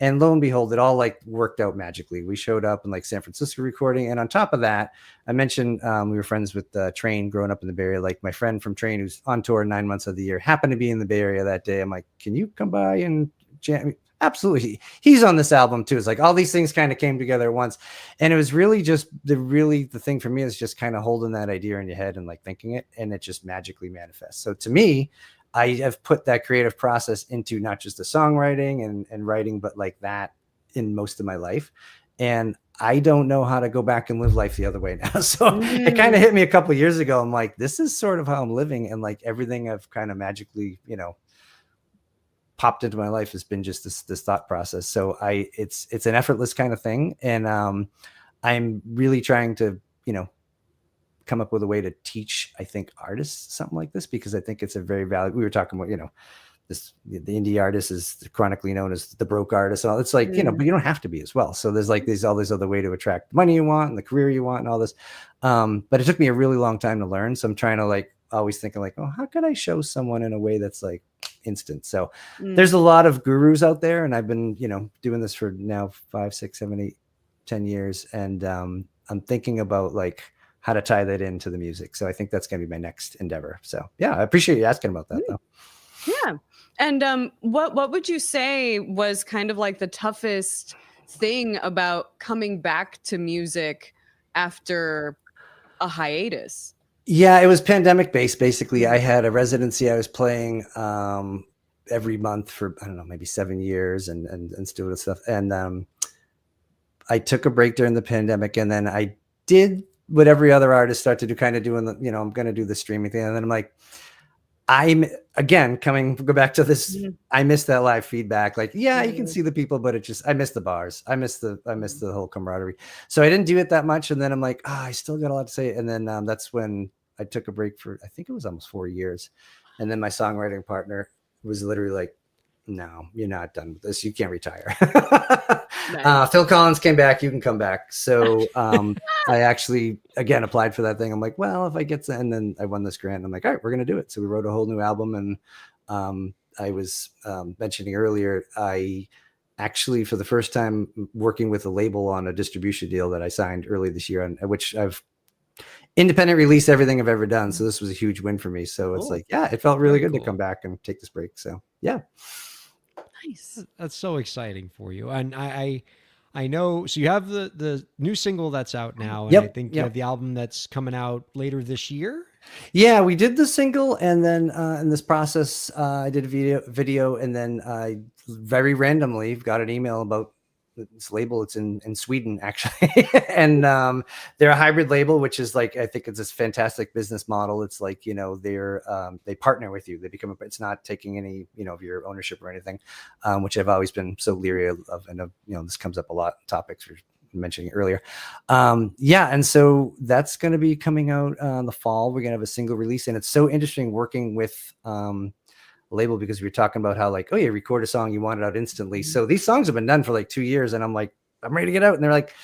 And lo and behold, it all like worked out magically. We showed up in like San Francisco recording. And on top of that, I mentioned we were friends with Train growing up in the Bay Area. Like, my friend from Train, who's on tour 9 months of the year, happened to be in the Bay Area that day. I'm like, can you come by and jam? Absolutely. He's on this album too. It's like all these things kind of came together at once. And it was really just the thing for me is just kind of holding that idea in your head and like thinking it, and it just magically manifests. So to me, I have put that creative process into not just the songwriting and writing, but like that in most of my life. And I don't know how to go back and live life the other way now. So it kind of hit me a couple of years ago. I'm like, this is sort of how I'm living. And like everything I've kind of magically, popped into my life has been just this thought process. So it's an effortless kind of thing. And I'm really trying to, come up with a way to teach, I think, artists something like this, because I think it's a very valuable. We were talking about, the indie artist is chronically known as the broke artist. And all. It's like, but you don't have to be as well. So there's like all these other way to attract the money you want and the career you want and all this. But it took me a really long time to learn. So I'm trying to like always thinking like, oh, how could I show someone in a way that's like instant? So there's a lot of gurus out there, and I've been, doing this for now 5, 6, 7, 8, 10 years. And I'm thinking about like how to tie that into the music. So I think that's going to be my next endeavor. So yeah, I appreciate you asking about that though. Yeah. And what would you say was kind of like the toughest thing about coming back to music after a hiatus? Yeah, it was pandemic based. Basically, I had a residency I was playing every month for, I don't know, maybe 7 years and still with stuff. And I took a break during the pandemic, and then I did what every other artist start to do, kind of doing the, I'm going to do the streaming thing. And then I'm like, I'm again go back to this. I miss that live feedback. Like, yeah, you can see the people, but I miss the bars. I miss the whole camaraderie. So I didn't do it that much. And then I'm like, I still got a lot to say. And then that's when I took a break for, I think it was almost 4 years. And then my songwriting partner was literally like, no, you're not done with this. You can't retire. Nice. Phil Collins came back. You can come back. So I actually, again, applied for that thing. I'm like, well, if I get to, and then I won this grant. I'm like, all right, we're going to do it. So we wrote a whole new album. And I was mentioning earlier, I actually, for the first time, working with a label on a distribution deal that I signed early this year, on which I've independent release everything I've ever done. So this was a huge win for me. So it's like, yeah, it felt really good to come back and take this break. So yeah. Nice. That's so exciting for you. And I know, so you have the new single that's out now, and I think you have the album that's coming out later this year. Yeah, we did the single, and then in this process, I did a video, and then I very randomly got an email about this label. It's in Sweden, actually, and they're a hybrid label, which is like, I think it's this fantastic business model. It's like, they partner with you. They become it's not taking any of your ownership or anything, which I've always been so leery of. And this comes up a lot in topics we're mentioning earlier. And so that's going to be coming out in the fall. We're going to have a single release, and it's so interesting working with label, because we were talking about how, like, oh, you record a song, you want it out instantly. So these songs have been done for like 2 years, and I'm like, I'm ready to get out. And they're like,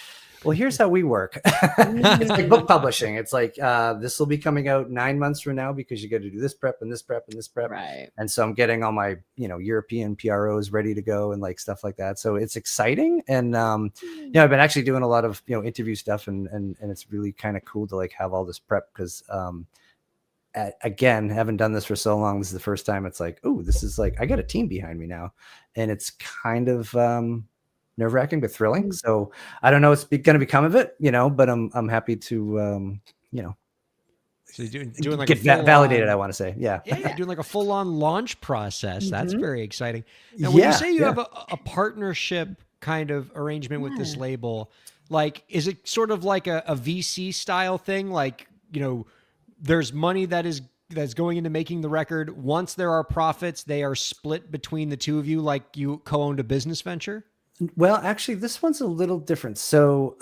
well, here's how we work. It's like book publishing. It's like, this will be coming out 9 months from now, because you got to do this prep and this prep and this prep. Right. And so I'm getting all my, European PROs ready to go and like stuff like that. So it's exciting. And, I've been actually doing a lot of, interview stuff, and it's really kind of cool to like have all this prep, because, again, haven't done this for so long. This is the first time it's like, oh, this is like, I got a team behind me now, and it's kind of nerve-wracking but thrilling. So I don't know what's going to become of it, but I'm happy to So you're doing like get validated. I want to say, yeah, you're doing like a full-on launch process. That's very exciting. Now, when you say you have a partnership kind of arrangement with this label, like, is it sort of like a VC style thing? Like, there's money that's going into making the record. Once there are profits, they are split between the two of you, like you co-owned a business venture? Well, actually, this one's a little different. So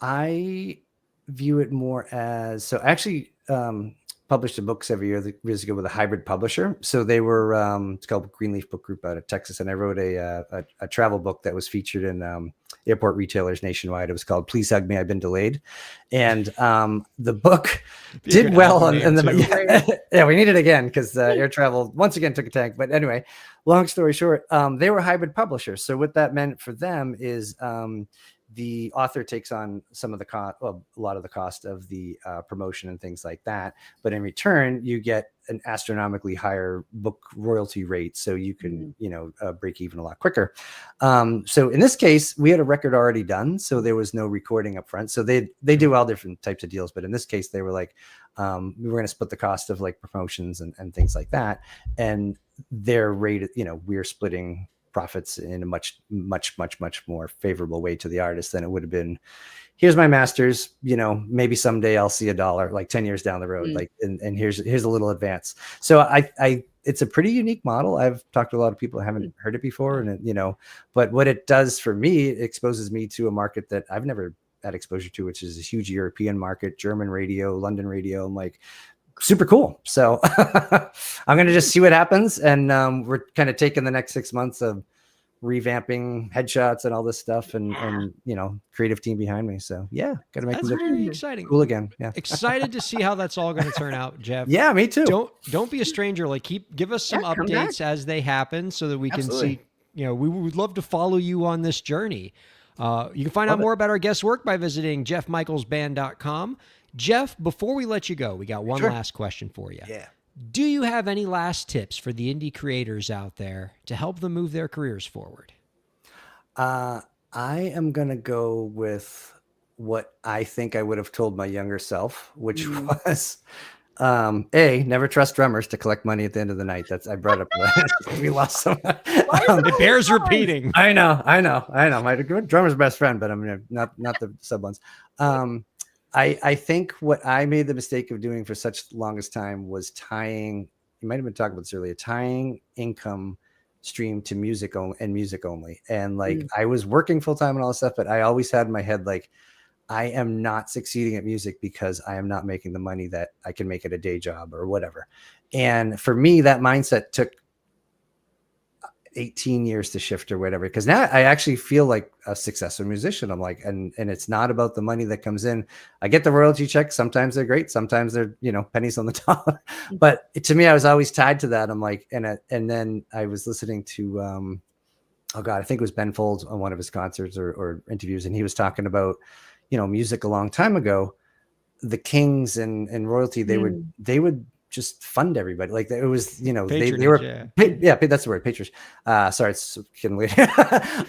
I view it more as, so I actually published a book several years ago with a hybrid publisher. So they were, it's called Greenleaf Book Group out of Texas. And I wrote a travel book that was featured in airport retailers nationwide. It was called Please Hug Me, I've Been Delayed. And the book did well. Yeah, we need it again, because air travel once again took a tank. But anyway, long story short, they were hybrid publishers. So what that meant for them is the author takes on some of the cost, well, a lot of the cost of the promotion and things like that. But in return, you get an astronomically higher book royalty rate, so you can, break even a lot quicker. So in this case, we had a record already done, so there was no recording up front. So they do all different types of deals, but in this case, they were like, we were going to split the cost of like promotions and things like that, and their rate, we're splitting profits in a much more favorable way to the artist than it would have been. Here's my masters, maybe someday I'll see $1 like 10 years down the road. Like, and here's a little advance. So I it's a pretty unique model. I've talked to a lot of people who haven't heard it before, and but what it does for me, it exposes me to a market that I've never had exposure to, which is a huge European market, German radio, London radio. I'm like, super cool. So I'm going to just see what happens. And we're kind of taking the next 6 months of revamping headshots and all this stuff, and creative team behind me. So yeah, got to make That's it very exciting. Cool again. Yeah. Excited to see how that's all going to turn out, Jeff. Yeah, me too. Don't be a stranger. Like, give us some updates as they happen, so that we can see, we would love to follow you on this journey. You can find out more about our guest work by visiting jeffmichaelsband.com. Jeff, before we let you go, we got one last question for you. Yeah. Do you have any last tips for the indie creators out there to help them move their careers forward? I am going to go with what I think I would have told my younger self, which was, never trust drummers to collect money at the end of the night. I brought up, we lost someone. It bears repeating. I know. My drummer's best friend, but I'm not the sub ones. I think what I made the mistake of doing for such the longest time was tying, you might have been talking about this earlier, tying income stream to music and music only. And like, I was working full time and all this stuff, but I always had in my head, like, I am not succeeding at music because I am not making the money that I can make at a day job or whatever. And for me, that mindset took 18 years to shift or whatever, because now I actually feel like a successful musician. I'm like, and it's not about the money that comes in. I get the royalty checks. Sometimes they're great, sometimes they're pennies on the dollar. But to me, I was always tied to that. I'm like, and then I was listening to I think it was Ben Folds on one of his concerts or interviews, and he was talking about music a long time ago. The Kings and royalty, they would just fund everybody. Like, it was, they were, that's the word, patronage. Sorry, it's getting late.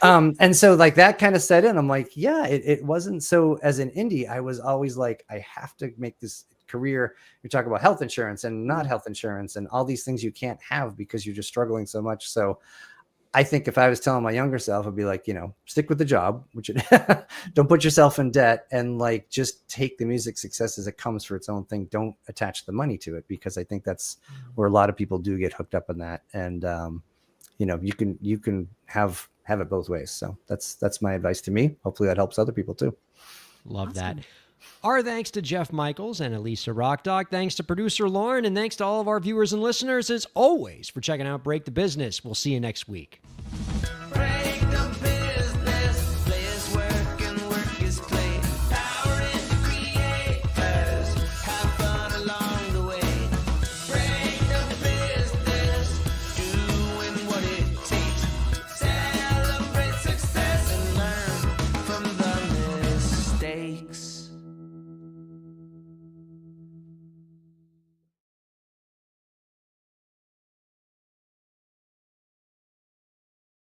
And so like that kind of set in. I'm like, yeah, it wasn't. So as an indie, I was always like, I have to make this career, you're talking about health insurance and not health insurance and all these things you can't have because you're just struggling so much. So I think if I was telling my younger self, I'd be like, stick with the job, don't put yourself in debt, and like just take the music success as it comes for its own thing. Don't attach the money to it, because I think that's where a lot of people do get hooked up on that. And you can have it both ways. So that's my advice to me. Hopefully that helps other people too. Love that. Our thanks to Jeff Michaels and Elisa Rockdog. Thanks to producer Lauren, and thanks to all of our viewers and listeners, as always, for checking out Break the Business. We'll see you next week.